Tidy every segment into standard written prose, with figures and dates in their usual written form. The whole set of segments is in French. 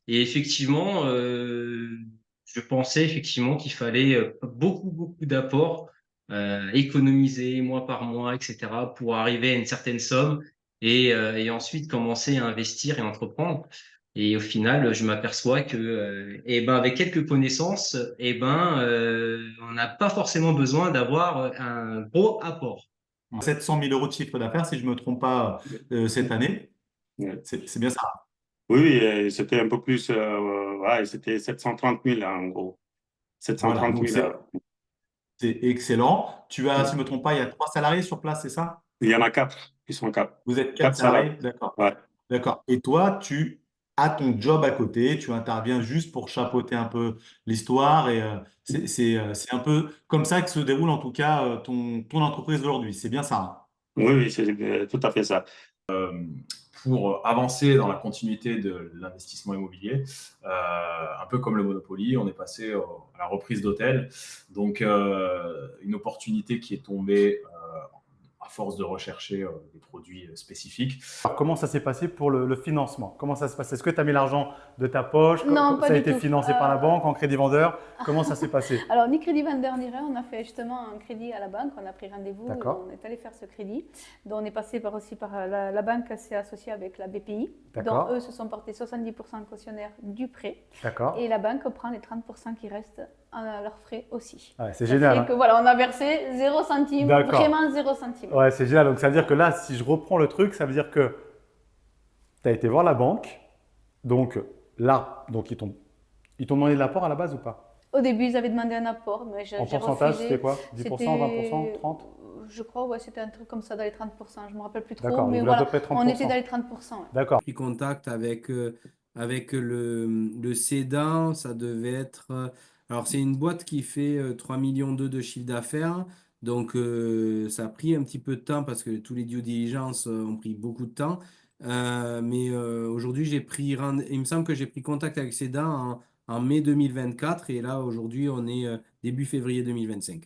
Et effectivement, je pensais effectivement qu'il fallait beaucoup d'apports, économiser mois par mois, etc., pour arriver à une certaine somme et ensuite commencer à investir et entreprendre. Et au final, je m'aperçois que, eh ben, avec quelques connaissances, eh ben, on n'a pas forcément besoin d'avoir un gros apport. 700 000 euros de chiffre d'affaires, si je ne me trompe pas, cette année. Ouais. C'est bien ça. Oui, oui, c'était un peu plus, ouais, c'était 730 000 en gros. Voilà, 730 donc 000. c'est excellent. Tu as, si je ne me Ouais. trompe pas, il y a 3 salariés sur place, c'est ça? Il y en a quatre qui sont quatre. Vous êtes quatre Quatre salariés. salariés? D'accord. Ouais. D'accord. Et toi, tu as ton job à côté, tu interviens juste pour chapeauter un peu l'histoire et c'est un peu comme ça que se déroule en tout cas ton entreprise aujourd'hui. C'est bien ça, hein? Oui, oui, c'est tout à fait ça. Pour avancer dans la continuité de l'investissement immobilier, un peu comme le Monopoly, on est passé à la reprise d'hôtel. Donc, une opportunité qui est tombée à force de rechercher des produits spécifiques. Alors, comment ça s'est passé pour le financement? Comment ça se passe? Est-ce que tu as mis l'argent de ta poche? Non, pas Ça a du été tout. financé par la banque en crédit vendeur? Comment ça s'est passé? Alors, ni crédit vendeur ni rien, on a fait justement un crédit à la banque, on a pris rendez-vous et D'accord. on est allé faire ce crédit. Donc, on est passé aussi par la banque s'est associée avec la BPI. Donc, D'accord. eux se sont portés 70% cautionnaire du prêt D'accord. et la banque prend les 30% qui restent à leurs frais aussi. Ouais, c'est Ça génial, fait hein. que voilà, on a versé 0 centime, D'accord. vraiment 0 centime. Ouais, c'est génial. Donc, ça veut dire que là, si je reprends le truc, ça veut dire que tu as été voir la banque. Donc, là, donc ils t'ont demandé de l'apport à la base ou pas? Au début, ils avaient demandé un apport, mais j'ai En refusé. pourcentage, c'était quoi? 10%, 20%, 30%? Je crois, ouais, c'était un truc comme ça, dans les 30%. Je ne me rappelle plus trop, D'accord, mais ils voulaient à voilà, peu près on était 30%. dans les 30%. Ouais. D'accord. Pris contact avec le cédant, ça devait être. Alors, c'est une boîte qui fait 3,2 millions de chiffre d'affaires. Donc, ça a pris un petit peu de temps parce que tous les due diligence ont pris beaucoup de temps. Mais aujourd'hui, il me semble que j'ai pris contact avec cédant en mai 2024. Et là, aujourd'hui, on est début février 2025.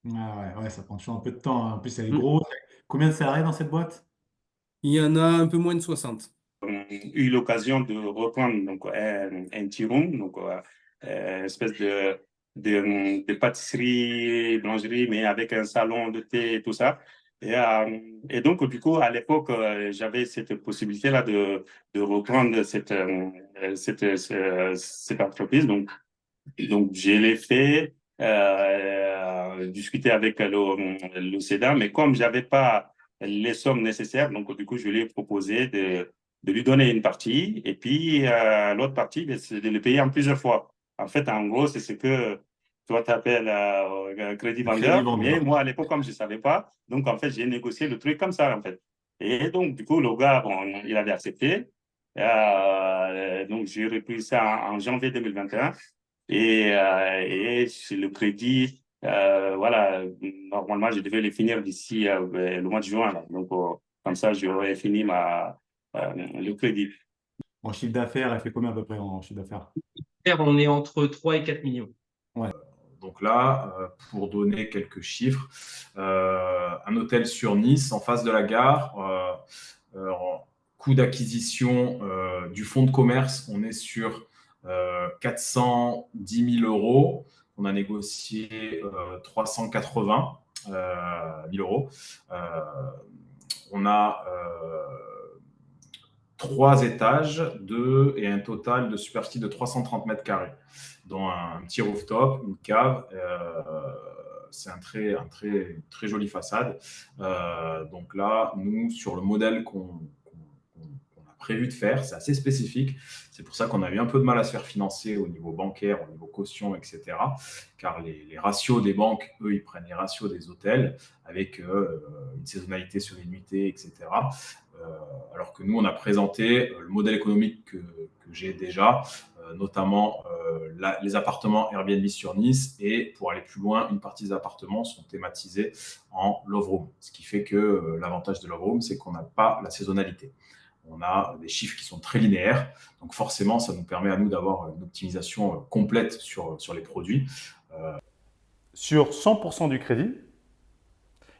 Ah ouais, ouais, ça prend toujours un peu de temps, hein. En plus, elle est Mm. grosse. Combien de salariés dans cette boîte? Il y en a un peu moins de 60. Eu l'occasion de reprendre donc, un petit room, donc espèce de pâtisserie, boulangerie, mais avec un salon de thé et tout ça. Et donc, du coup, à l'époque, j'avais cette possibilité-là de reprendre cette entreprise. Donc, je l'ai fait, discuter avec le cédant, mais comme j'avais pas les sommes nécessaires, donc du coup, je lui ai proposé de lui donner une partie et puis l'autre partie, ben, c'est de le payer en plusieurs fois. En fait, en gros, c'est ce que toi t'appelles crédit Le crédit vendeur, mais vendeur. moi, à l'époque, comme je savais pas, donc en fait, j'ai négocié le truc comme ça, en fait. Et donc, du coup, le gars, bon, il avait accepté. Donc, j'ai repris ça en janvier 2021. Et c'est le crédit, voilà, normalement, je devais le finir d'ici le mois de juin. Là. Donc, comme ça, j'aurais fini le crédit. En chiffre d'affaires, elle fait combien à peu près en chiffre d'affaires? On est entre 3 et 4 millions. Ouais. Donc là, pour donner quelques chiffres, un hôtel sur Nice, en face de la gare, en coût d'acquisition du fonds de commerce, on est sur 410 000 euros. On a négocié 380 000 euros. On a 3 étages et un total de superficie de 330 mètres carrés, dont un petit rooftop, une cave. C'est très jolie façade. Donc là, nous, sur le modèle qu'on a prévu de faire, c'est assez spécifique. C'est pour ça qu'on a eu un peu de mal à se faire financer au niveau bancaire, au niveau caution, etc. Car les ratios des banques, eux, ils prennent les ratios des hôtels avec une saisonnalité sur les nuitées, etc. Alors que nous, on a présenté le modèle économique que j'ai déjà, notamment les appartements Airbnb sur Nice. Et pour aller plus loin, une partie des appartements sont thématisés en Love Room. Ce qui fait que l'avantage de Love Room, c'est qu'on n'a pas la saisonnalité. On a des chiffres qui sont très linéaires. Donc forcément, ça nous permet à nous d'avoir une optimisation complète sur les produits. Sur 100% du crédit,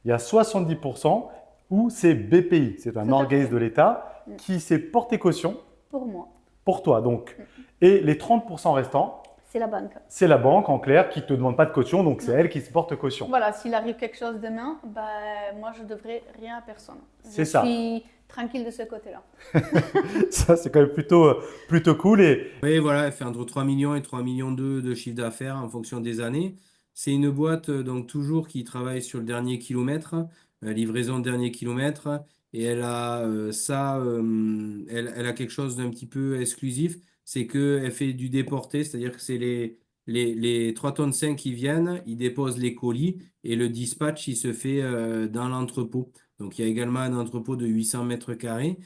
il y a 70% où c'est BPI, c'est un Tout à organisme fait. de l'État qui s'est porté caution Pour moi. pour toi. Donc, et les 30% restants, C'est la banque. c'est la banque en clair qui ne te demande pas de caution, donc c'est Non. elle qui se porte caution. Voilà, s'il arrive quelque chose demain, moi, je ne devrais rien à personne. C'est ça. Je suis tranquille de ce côté-là. Ça, c'est quand même plutôt cool. Et Oui, voilà, elle fait entre 3 millions et 3 millions de chiffre d'affaires en fonction des années. C'est une boîte donc toujours qui travaille sur le dernier kilomètre, livraison de dernier kilomètre. Et elle a elle a quelque chose d'un petit peu exclusif, c'est qu'elle fait du déporté, c'est-à-dire que c'est les 3 tonnes 5 qui viennent, ils déposent les colis et le dispatch, il se fait dans l'entrepôt. Donc il y a également un entrepôt de 800 mètres carrés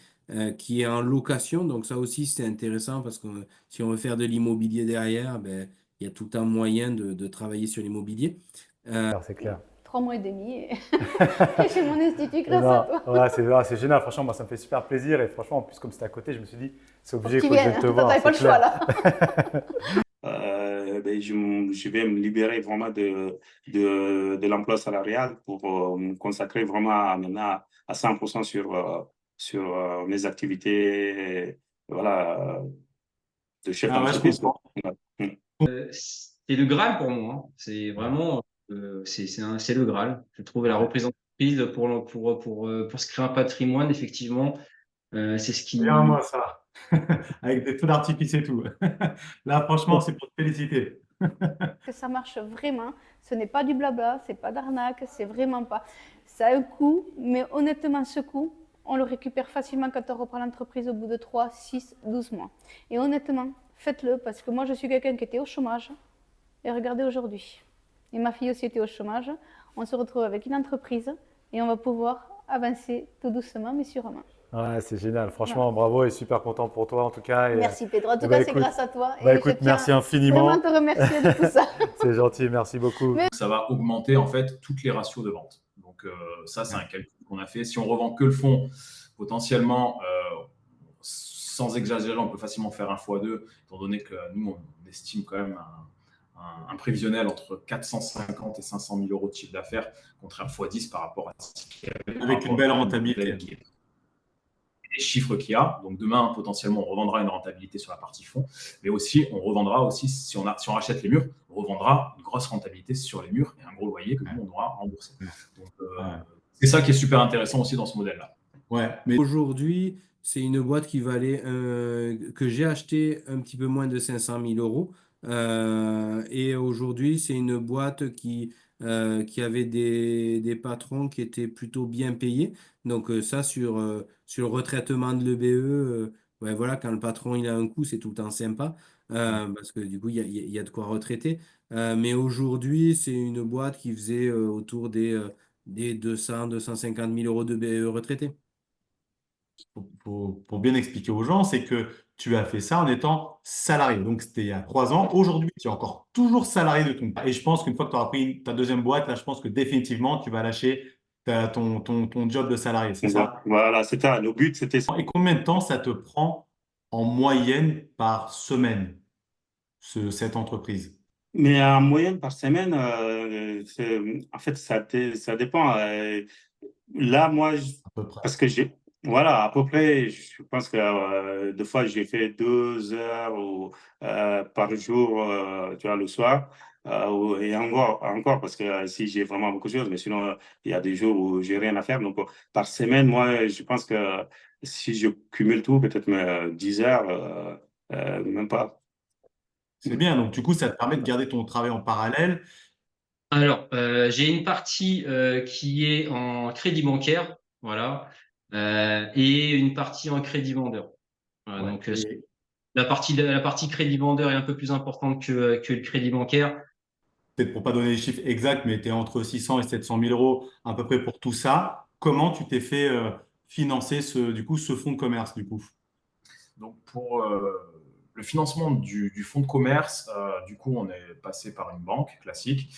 qui est en location. Donc ça aussi, c'est intéressant parce que si on veut faire de l'immobilier derrière, ben, il y a tout un moyen de travailler sur l'immobilier. alors, c'est clair. 3 mois et demi et j'ai mon institut grâce à toi. Ouais, c'est génial. Franchement, moi, ça me fait super plaisir. Et franchement, en plus, comme c'était à côté, je me suis dit, c'est Faut que obligé tu que je viennes, vienne te toi, voir. t'avais pas le c'est choix clair. là. Je vais me libérer vraiment de l'emploi salarial pour me consacrer vraiment maintenant à 100% sur mes activités voilà, de chef Ah ouais, je d'entreprise. comprends. Ouais. C'est le Graal pour moi, hein. C'est vraiment, c'est le Graal. Je trouve la reprise d'entreprise pour se créer un patrimoine, effectivement, c'est ce qui. Bien, moi, ça. Avec des feux d'artifice et tout. Là, franchement, c'est pour te féliciter. Que ça marche vraiment. Ce n'est pas du blabla, c'est pas d'arnaque, c'est vraiment pas. Ça a un coût, mais honnêtement, ce coût, on le récupère facilement quand on reprend l'entreprise au bout de 3, 6, 12 mois. Et honnêtement, faites-le parce que moi, je suis quelqu'un qui était au chômage. Et regardez aujourd'hui. Et ma fille aussi était au chômage. On se retrouve avec une entreprise et on va pouvoir avancer tout doucement, mais sûrement. Ouais, c'est génial. Franchement, bravo et super content pour toi, en tout cas. Et, Merci Pedro. En tout bah, cas, c'est écoute, grâce à toi. bah, Et écoute, je tiens merci infiniment. vraiment à te remercier de tout ça. C'est gentil, merci beaucoup. Ça va augmenter en fait toutes les ratios de vente. Donc ça, c'est un calcul qu'on a fait. Si on revend que le fonds, potentiellement, sans exagérer, on peut facilement faire un x2, étant donné que nous, on estime quand même un prévisionnel entre 450 et 500 000 euros de chiffre d'affaires, contre un x10 par rapport à ce qu'il y avait. Avec une belle rentabilité. Les chiffres qu'il y a. Donc demain, potentiellement, on revendra une rentabilité sur la partie fonds, mais aussi, on revendra aussi, si on rachète les murs, on revendra une grosse rentabilité sur les murs et un gros loyer que nous, on aura remboursé. Donc, c'est ça qui est super intéressant aussi dans ce modèle-là. Ouais, mais Aujourd'hui, c'est une boîte qui valait, que j'ai acheté un petit peu moins de 500 000 euros. Et aujourd'hui, c'est une boîte qui avait des patrons qui étaient plutôt bien payés. Donc ça, sur le retraitement de l'EBE, ouais, voilà, quand le patron il a un coup, c'est tout le temps sympa, parce que du coup, il y a de quoi retraiter. Mais aujourd'hui, c'est une boîte qui faisait autour des 200-250 000 euros de BE retraités. pour bien expliquer aux gens, c'est que tu as fait ça en étant salarié. Donc, c'était il y a 3 ans. Aujourd'hui, tu es encore toujours salarié de ton. Et je pense qu'une fois que tu auras pris ta deuxième boîte, là, je pense que définitivement, tu vas lâcher ton job de salarié. C'est ça? Voilà, c'est ça. Le but, c'était ça. Et combien de temps ça te prend en moyenne par semaine, cette entreprise? Mais en moyenne par semaine, en fait, ça dépend. Là, moi, À peu près. parce que voilà, à peu près, je pense que des fois, j'ai fait 2 heures par jour, tu vois, le soir. Et encore, parce que si j'ai vraiment beaucoup de choses, mais sinon, il y a des jours où j'ai rien à faire. Donc, par semaine, moi, je pense que si je cumule tout, peut-être 10 heures, même pas. C'est bien. Donc, du coup, ça te permet de garder ton travail en parallèle. Alors, j'ai une partie qui est en crédit bancaire, voilà, et une partie en crédit vendeur. Voilà, Ouais. donc, Et la partie crédit vendeur est un peu plus importante que le crédit bancaire. peut-être pour pas donner les chiffres exacts, mais tu es entre 600 et 700 000 euros à peu près pour tout ça. Comment tu t'es fait financer ce fonds de commerce, du coup? Donc, pour le financement du fonds de commerce, du coup, on est passé par une banque classique.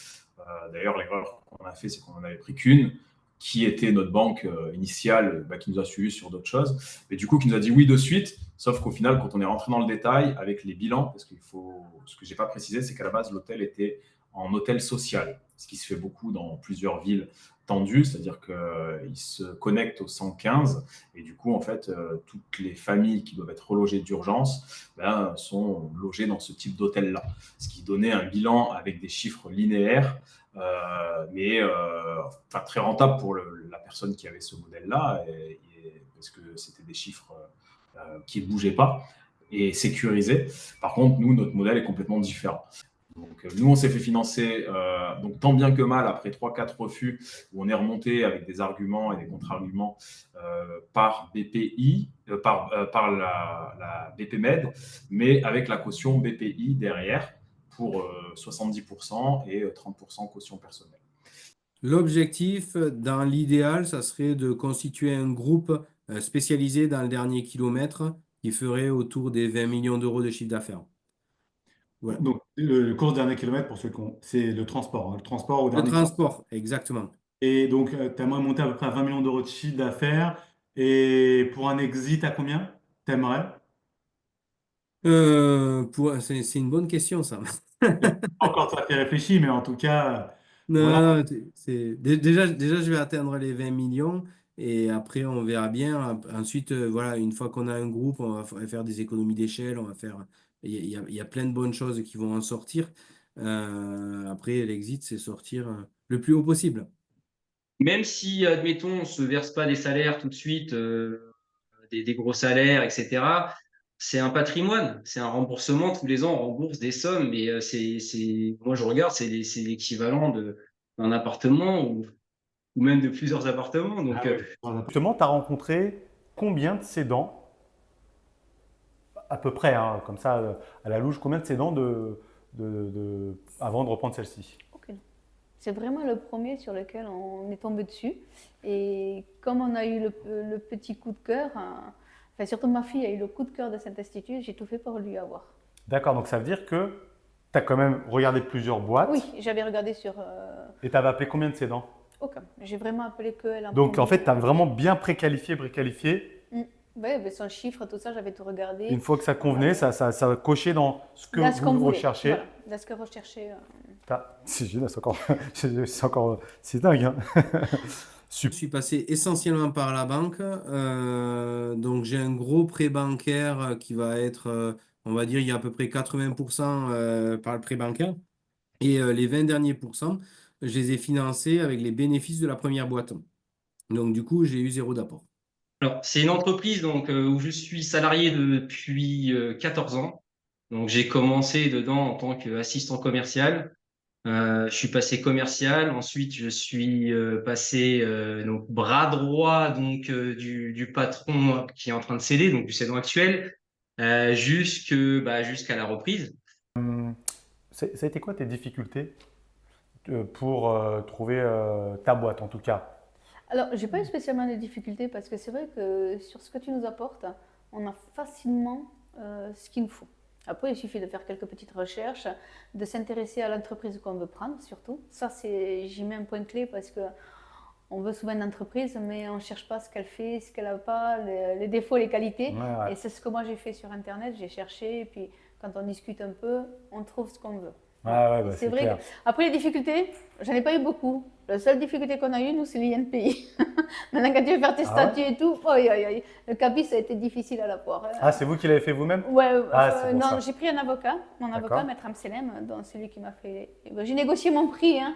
D'ailleurs, l'erreur qu'on a fait, c'est qu'on n'en avait pris qu'une, qui était notre banque initiale, qui nous a suivis sur d'autres choses, mais du coup, qui nous a dit oui de suite. Sauf qu'au final, quand on est rentré dans le détail avec les bilans, parce ce que je n'ai pas précisé, c'est qu'à la base, l'hôtel était en hôtel social, ce qui se fait beaucoup dans plusieurs villes tendues, c'est-à-dire qu'ils se connectent au 115 et du coup, en fait, toutes les familles qui doivent être relogées d'urgence sont logées dans ce type d'hôtel-là, ce qui donnait un bilan avec des chiffres linéaires, mais très rentable pour la personne qui avait ce modèle-là, parce que c'était des chiffres qui ne bougeaient pas et sécurisés. Par contre, nous, notre modèle est complètement différent. Donc, nous, on s'est fait financer, donc tant bien que mal, après 3-4 refus, où on est remonté avec des arguments et des contre-arguments par BPI, par la BPMed, mais avec la caution BPI derrière pour 70% et 30% caution personnelle. L'objectif, dans l'idéal, ça serait de constituer un groupe spécialisé dans le dernier kilomètre qui ferait autour des 20 millions d'euros de chiffre d'affaires. Voilà. Donc, le course dernier kilomètre, pour ceux qui ont, c'est le transport, hein, le transport au Le dernier kilomètre. transport, exactement. Et donc, tu aimerais monter à peu près à 20 millions d'euros de chiffre d'affaires. Et pour un exit, à combien t'aimerais? C'est une bonne question, ça. Pas encore tout à fait réfléchi, mais en tout cas, voilà. Non, déjà, je vais atteindre les 20 millions et après, on verra bien. Ensuite, voilà, une fois qu'on a un groupe, on va faire des économies d'échelle. Il y a plein de bonnes choses qui vont en sortir. Après, l'exit, c'est sortir le plus haut possible. Même si, admettons, on ne se verse pas des salaires tout de suite, des gros salaires, etc., c'est un patrimoine, c'est un remboursement. Tous les ans, on rembourse des sommes, mais moi, je regarde, c'est l'équivalent d'un appartement ou même de plusieurs appartements. Donc, Ah ouais. Justement, tu as rencontré combien de cédants, à peu près, hein, comme ça, à la louche, combien de cédants avant de reprendre celle-ci? Aucune. C'est vraiment le premier sur lequel on est tombé dessus. Et comme on a eu le petit coup de cœur, enfin surtout ma fille a eu le coup de cœur de cet institut, j'ai tout fait pour lui avoir. D'accord, donc ça veut dire que tu as quand même regardé plusieurs boîtes. Oui, j'avais regardé sur... Et tu avais appelé combien de cédants? Aucun. J'ai vraiment appelé que elle. Donc en fait, tu as vraiment bien préqualifié. Oui, son chiffre, tout ça, j'avais tout regardé. Une fois que ça convenait, ça cochait dans ce que Dans ce qu'on vous voulait. recherchez. Voilà, dans ce que recherchait. C'est génial, c'est dingue, hein. Je suis passé essentiellement par la banque. Donc, j'ai un gros prêt bancaire qui va être, on va dire, il y a à peu près 80% par le prêt bancaire. Et les 20 derniers pourcents, je les ai financés avec les bénéfices de la première boîte. Donc, du coup, j'ai eu 0 d'apport. alors, c'est une entreprise donc, où je suis salarié depuis 14 ans. Donc, j'ai commencé dedans en tant qu'assistant commercial. Je suis passé commercial. Ensuite, je suis passé donc bras droit du patron qui est en train de céder, donc du cédant actuel, jusqu'à la reprise. Ça a été quoi tes difficultés pour trouver ta boîte en tout cas? Alors, j'ai pas eu spécialement de difficultés parce que c'est vrai que sur ce que tu nous apportes, on a facilement ce qu'il nous faut. Après, il suffit de faire quelques petites recherches, de s'intéresser à l'entreprise qu'on veut prendre surtout. Ça, j'y mets un point clé parce que on veut souvent une entreprise, mais on ne cherche pas ce qu'elle fait, ce qu'elle n'a pas, les défauts, les qualités. Ouais. Et c'est ce que moi j'ai fait sur Internet. J'ai cherché et puis quand on discute un peu, on trouve ce qu'on veut. Ouais, c'est vrai. clair. Après, les difficultés, j'en ai pas eu beaucoup. La seule difficulté qu'on a eue, nous, c'est l'INPI. Maintenant, quand tu veux faire tes statuts et tout, le CAPI, ça a été difficile à la poire. Ah, c'est vous qui l'avez fait vous-même? Ouais, c'est non, ça. j'ai pris un avocat, mon avocat, D'accord. Maître Amselem, donc celui qui m'a fait. J'ai négocié mon prix, hein.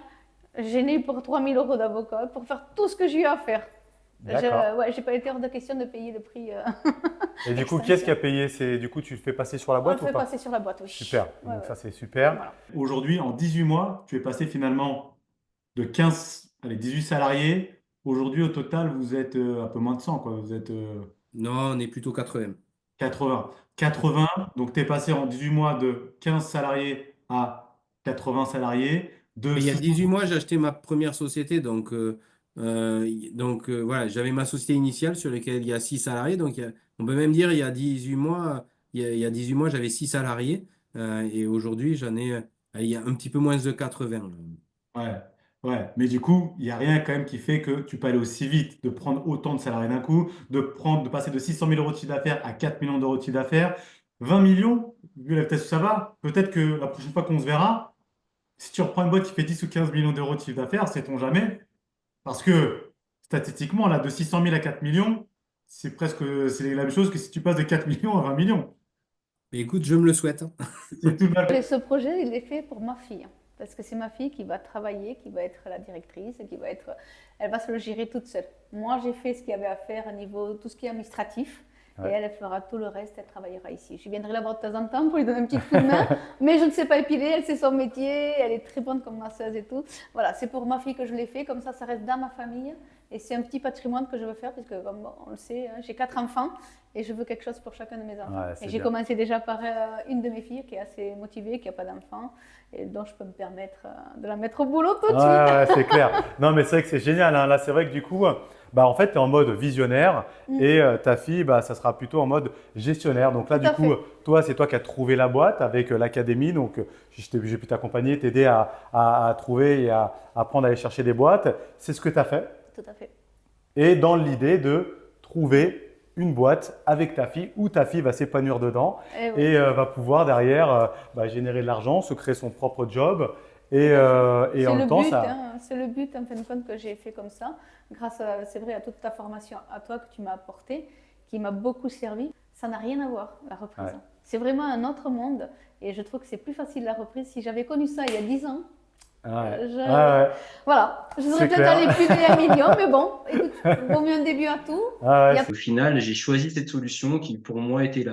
J'ai eu pour 3 000 euros d'avocat pour faire tout ce que j'ai eu à faire. D'accord. J'ai pas été hors de question de payer le prix. Et du coup, qui est-ce qui a payé? Du coup, tu le fais passer sur la On boîte le ou fait pas? passer sur la boîte, oui. Super. Ouais, Donc ouais. ça, c'est super. Voilà. Aujourd'hui, en 18 mois, tu es passé finalement de 18 salariés. Aujourd'hui, au total, vous êtes un peu moins de 100, quoi. Vous êtes Non, on est plutôt 80. 80. 80, donc tu es passé en 18 mois de 15 salariés à 80 salariés. Mais il y a 18 mois, j'ai acheté ma première société. Donc, voilà, j'avais ma société initiale sur laquelle il y a 6 salariés. Donc, on peut même dire il y a 18 mois, j'avais 6 salariés. Et aujourd'hui, il y a un petit peu moins de 80. Ouais, ouais. Mais du coup, il n'y a rien quand même qui fait que tu peux aller aussi vite, de prendre autant de salariés d'un coup, de passer de 600 000 euros de chiffre d'affaires à 4 millions d'euros de chiffre d'affaires. 20 millions, vu la vitesse où ça va, peut-être que la prochaine fois qu'on se verra, Si tu reprends une boîte qui fait 10 ou 15 millions d'euros de chiffre d'affaires, sait-on jamais? Parce que statistiquement, là, de 600 000 à 4 millions, c'est la même chose que si tu passes de 4 millions à 20 millions. Mais écoute, je me le souhaite. C'est tout mal. Et ce projet, il est fait pour ma fille. Parce que c'est ma fille qui va travailler, qui va être la directrice, elle va se le gérer toute seule. Moi, j'ai fait ce qu'il y avait à faire au niveau tout ce qui est administratif. Ouais. Et elle fera tout le reste, elle travaillera ici. Je viendrai la voir de temps en temps pour lui donner un petit coup de main, mais je ne sais pas épiler, elle sait son métier, elle est très bonne comme masseuse et tout. Voilà, c'est pour ma fille que je l'ai fait, comme ça reste dans ma famille. Et c'est un petit patrimoine que je veux faire, puisque comme on le sait, j'ai 4 enfants et je veux quelque chose pour chacun de mes enfants. Ouais, c'est Et j'ai bien. commencé déjà par une de mes filles qui est assez motivée, qui n'a pas d'enfant, et dont je peux me permettre de la mettre au boulot tout de suite. Ouais, c'est clair. Non, mais c'est vrai que c'est génial, hein. Là, c'est vrai que du coup, bah, en fait, tu es en mode visionnaire et ta fille, bah, ça sera plutôt en mode gestionnaire. Donc là, Tout du à coup, fait. toi, c'est toi qui as trouvé la boîte avec l'académie. Donc, j'ai pu t'accompagner, t'aider à trouver et à apprendre à aller chercher des boîtes. C'est ce que tu as fait. Tout à fait. Et dans l'idée de trouver une boîte avec ta fille où ta fille va s'épanouir dedans Et oui. et va pouvoir derrière bah, générer de l'argent, se créer son propre job. Et C'est en le même temps, but, ça. hein, c'est le but en fin de compte que j'ai fait comme ça, grâce c'est vrai, à toute ta formation à toi que tu m'as apportée, qui m'a beaucoup servi. Ça n'a rien à voir, la reprise. Ouais. C'est vraiment un autre monde et je trouve que c'est plus facile la reprise. Si j'avais connu ça il y a 10 ans, Ouais. je- Ouais. voilà, je C'est n'aurais peut-être clair. allé plus de 1 million, mais bon, écoute, vaut mieux un début à tout. Ouais, Il y a Au final, j'ai choisi cette solution qui, pour moi, était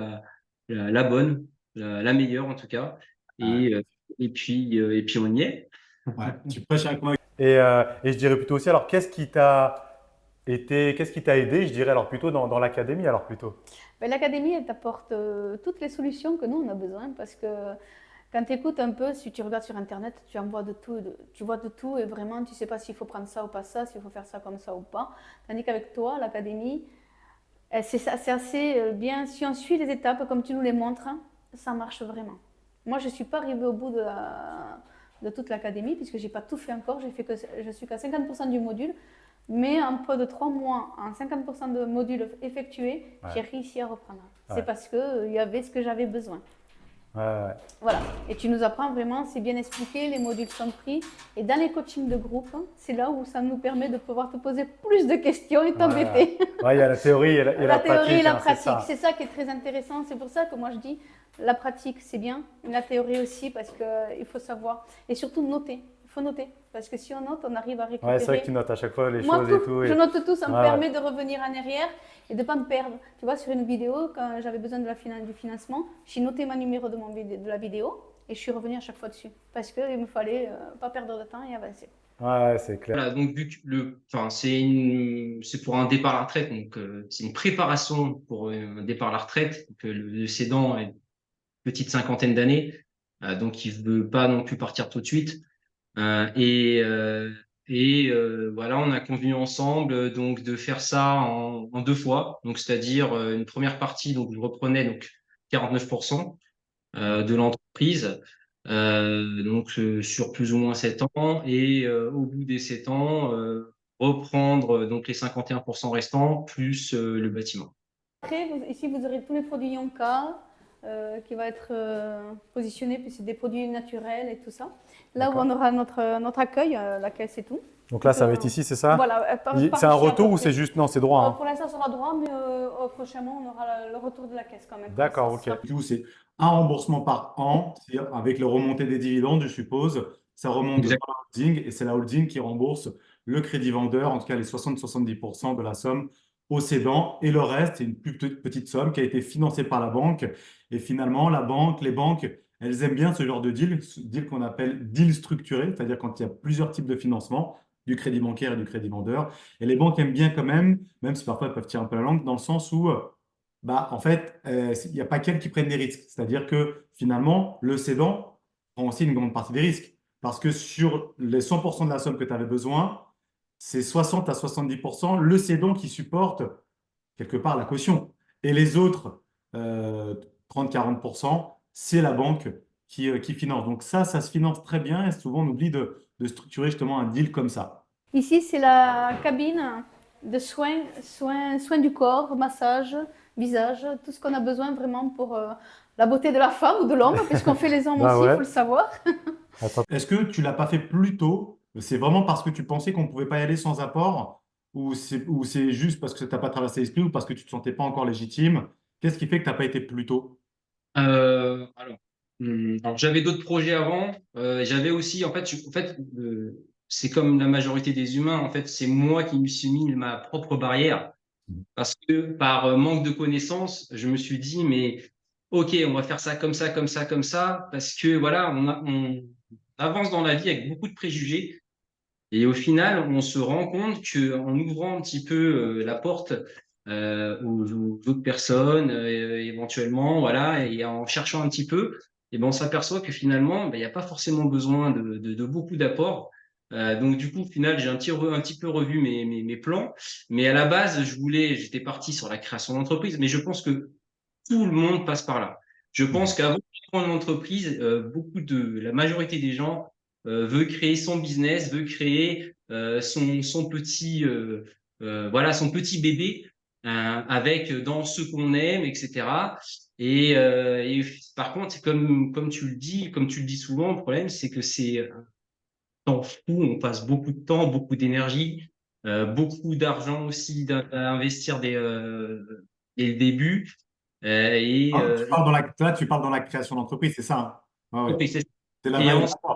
la bonne, la meilleure en tout cas. Et, et puis, on y est. Ouais, tu prêches un convaincu. et je dirais plutôt aussi, alors qu'est-ce qui t'a aidé, je dirais alors plutôt dans l'académie, alors plutôt. Ben, l'académie, elle t'apporte toutes les solutions que nous, on a besoin parce que quand tu écoutes un peu, si tu regardes sur Internet, tu en vois de tout, tu vois de tout et vraiment, tu ne sais pas s'il faut prendre ça ou pas ça, s'il faut faire ça comme ça ou pas. Tandis qu'avec toi, l'académie, c'est assez bien. Si on suit les étapes comme tu nous les montres, hein, ça marche vraiment. Moi, je ne suis pas arrivée au bout de toute l'académie puisque je n'ai pas tout fait encore. Je suis qu'à 50% du module. Mais en peu de 3 mois, en 50% de modules effectués, Ouais. j'ai réussi à reprendre. Ouais. C'est parce qu'il y avait ce que j'avais besoin. Ouais. Voilà. Et tu nous apprends vraiment, c'est bien expliqué, les modules sont pris. Et dans les coachings de groupe, c'est là où ça nous permet de pouvoir te poser plus de questions et t'embêter. Ouais, il y a la théorie et la La théorie pratique. et la hein, c'est ça. pratique, c'est ça qui est très intéressant. C'est pour ça que moi je dis, la pratique c'est bien, la théorie aussi parce qu'il faut savoir. Et surtout noter. Il faut noter. Parce que si on note, on arrive à récupérer. Ouais, c'est vrai que tu notes à chaque fois les Moi, choses tout, et tout. je Et... note tout, ça me Ouais, permet de revenir en arrière et de ne pas me perdre. Tu vois, sur une vidéo, quand j'avais besoin de du financement, j'ai noté ma numéro de la vidéo et je suis revenue à chaque fois dessus. Parce qu'il me fallait pas perdre de temps et avancer. Ouais, c'est clair. Voilà, donc vu que c'est pour un départ à la retraite, donc c'est une préparation pour un départ à la retraite. Donc, le cédant a une petite cinquantaine d'années, donc il veut pas non plus partir tout de suite. Euh, et euh, voilà, on a convenu ensemble donc de faire ça en 2 fois. Donc c'est-à-dire une première partie, donc je reprenais donc 49% de l'entreprise, sur plus ou moins 7 ans, et au bout des 7 ans, reprendre donc les 51% restants plus le bâtiment. Après, ici, vous aurez tous les produits Yonka qui va être positionné, puis c'est des produits naturels et tout ça. Là où D'accord. on aura notre accueil, la caisse et tout. Donc là, ça va être ici, c'est ça? Voilà, par C'est un ici à retour peu ou près. c'est juste. Non, c'est droit. Hein. Pour l'instant, ça sera droit, mais prochainement, on aura le retour de la caisse quand même. D'accord, Ça ok. sera- Du coup, c'est un remboursement par an, c'est-à-dire avec le remontée des dividendes, je suppose. Ça remonte dans Exact. la holding et c'est la holding qui rembourse le crédit vendeur, en tout cas les 60-70% de la somme au cédant. Et le reste, c'est une plus petite somme qui a été financée par la banque. Et finalement, les banques, elles aiment bien ce genre de deal qu'on appelle deal structuré, c'est-à-dire quand il y a plusieurs types de financement, du crédit bancaire et du crédit vendeur. Et les banques aiment bien quand même si parfois elles peuvent tirer un peu la langue, dans le sens où bah, en fait, il n'y a pas qu'elles qui prennent des risques. C'est-à-dire que finalement, le cédant prend aussi une grande partie des risques. Parce que sur les 100% de la somme que tu avais besoin, c'est 60 à 70% le cédant qui supporte quelque part la caution. Et les autres 30-40%, c'est la banque qui finance. Donc ça se finance très bien et souvent on oublie de structurer justement un deal comme ça. Ici, c'est la cabine de soins du corps, massage, visage, tout ce qu'on a besoin vraiment pour la beauté de la femme ou de l'homme, puisqu'on fait les hommes Bah aussi, il ouais. faut le savoir. Attends. Est-ce que tu l'as pas fait plus tôt? C'est vraiment parce que tu pensais qu'on ne pouvait pas y aller sans apport ou c'est juste parce que ça t'a pas traversé l'esprit ou parce que tu ne te sentais pas encore légitime? Qu'est-ce qui fait que tu n'as pas été plus tôt? Alors, alors j'avais d'autres projets avant. J'avais aussi, en fait, c'est comme la majorité des humains. En fait, c'est moi qui me suis mis ma propre barrière parce que par manque de connaissances, je me suis dit, mais ok, on va faire ça comme ça, comme ça, comme ça, parce que voilà, on avance dans la vie avec beaucoup de préjugés. Et au final, on se rend compte qu'en ouvrant un petit peu la porte aux autres personnes, éventuellement, voilà, et en cherchant un petit peu, et ben on s'aperçoit que finalement, ben, il n'y a pas forcément besoin de beaucoup d'apports. Donc du coup, au final, j'ai un petit peu revu mes plans, mais à la base, j'étais parti sur la création d'entreprise, mais je pense que tout le monde passe par là. Je pense qu'avant de prendre une entreprise, la majorité des gens veut créer son business, veut créer voilà, son petit bébé avec dans ce qu'on aime, etc. Et par contre, comme tu le dis, comme tu le dis souvent, le problème, c'est que c'est un temps fou. On passe beaucoup de temps, beaucoup d'énergie, beaucoup d'argent aussi à investir dès le début. Ah, tu parles dans la création d'entreprise, c'est ça, hein? Ouais, ouais. Et C'est la et vraie. ensuite,